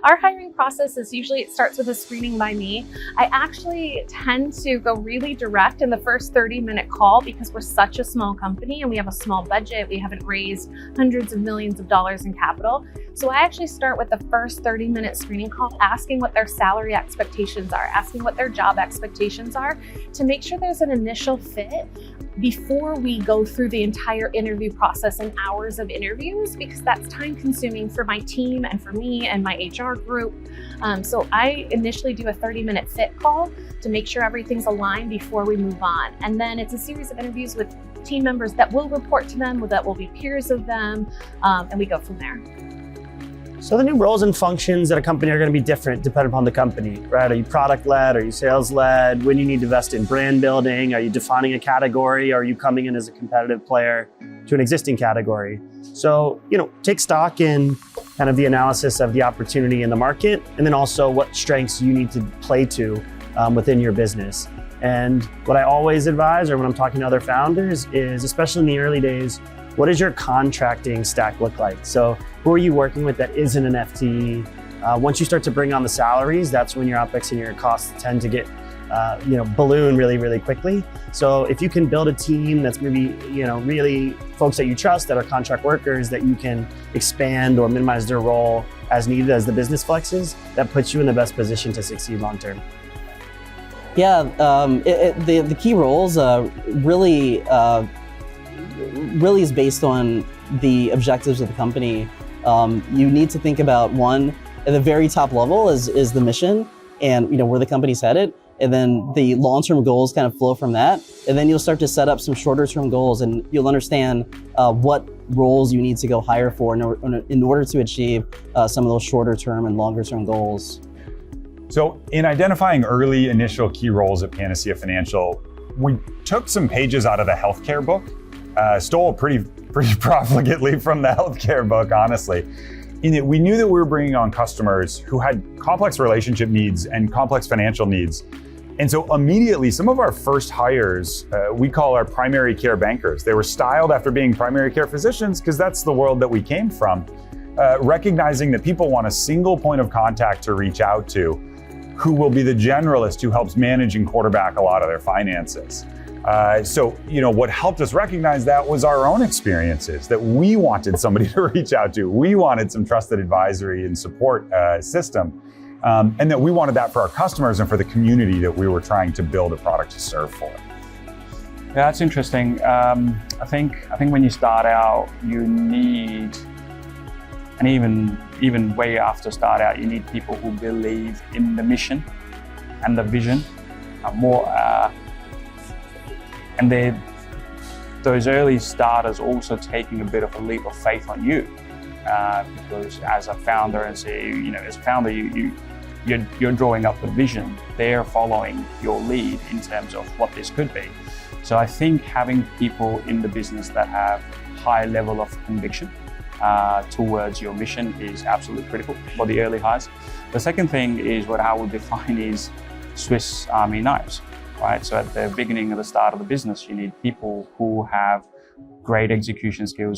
Our hiring process is usually, it starts with a screening by me. I actually tend to go really direct in the first 30-minute call because we're such a small company and we have a small budget. We haven't raised hundreds of millions of dollars in capital. So I actually start with the first 30-minute screening call, asking what their salary expectations are, asking what their job expectations are, to make sure there's an initial fit before we go through the entire interview process and hours of interviews, because that's time consuming for my team and for me and my HR group. So I initially do a 30-minute fit call to make sure everything's aligned before we move on. And then it's a series of interviews with team members that will report to them, that will be peers of them, and we go from there. So the new roles and functions at a company are going to be different depending upon the company, right? Are you product-led? Are you sales-led? When you need to invest in brand building? Are you defining a category? Are you coming in as a competitive player to an existing category? So, take stock in kind of the analysis of the opportunity in the market, and then also what strengths you need to play to within your business. And what I always advise, or when I'm talking to other founders, is especially in the early days, what does your contracting stack look like? So who are you working with that isn't an FTE? Once you start to bring on the salaries, that's when your OpEx and your costs tend to get balloon really, really quickly. So if you can build a team that's maybe, really folks that you trust that are contract workers that you can expand or minimize their role as needed as the business flexes, that puts you in the best position to succeed long term. Yeah, the key roles really is based on the objectives of the company. You need to think about, one, at the very top level is the mission and where the company's headed, and then the long-term goals kind of flow from that, and then you'll start to set up some shorter-term goals, and you'll understand what roles you need to go hire for in order to achieve some of those shorter-term and longer-term goals. So in identifying early initial key roles at Panacea Financial, we took some pages out of the healthcare book, stole pretty profligately from the healthcare book, honestly. In that we knew that we were bringing on customers who had complex relationship needs and complex financial needs. And so immediately, some of our first hires, we call our primary care bankers. They were styled after being primary care physicians because that's the world that we came from. Recognizing that people want a single point of contact to reach out to, who will be the generalist who helps manage and quarterback a lot of their finances. So what helped us recognize that was our own experiences, that we wanted somebody to reach out to. We wanted some trusted advisory and support system, and that we wanted that for our customers and for the community that we were trying to build a product to serve for. Yeah, that's interesting. I think when you start out, you need, and even way after start out, you need people who believe in the mission and the vision more. And those early starters also taking a bit of a leap of faith on you, because as a founder, you're drawing up the vision. They're following your lead in terms of what this could be. So I think having people in the business that have high level of conviction towards your mission is absolutely critical for the early hires. The second thing is what I would define is Swiss Army knives. Right? So at the beginning of the start of the business, you need people who have great execution skills,